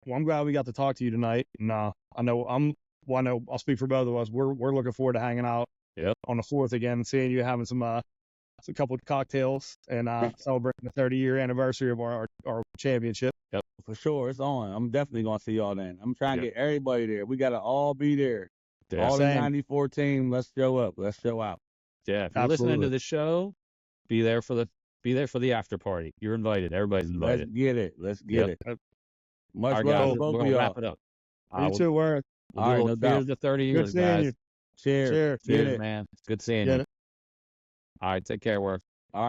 Well, I'm glad we got to talk to you tonight. And I know I'll speak for both of us. We're looking forward to hanging out Yep. on the 4th again and seeing you having some a couple of cocktails and celebrating the 30-year anniversary of our championship. For sure, it's on. I'm definitely gonna see y'all then. I'm trying to Yep. get everybody there. We gotta all be there. Yeah. All the Same. 94 team. Let's show up. Let's show out. Yeah, if you're listening to Absolutely. the show, be there for the after party. You're invited. Everybody's Let's invited. get it. Let's Yep. get it. All Much All right, love guys, to both we're of gonna y'all. wrap it up. You too, Warren. We'll All do right, a no little doubt. cheers to 30 Good years, seeing guys. you. Cheers. Cheers. Get Cheers, it. man. It's good seeing Get you. it. All right, take care, Worth.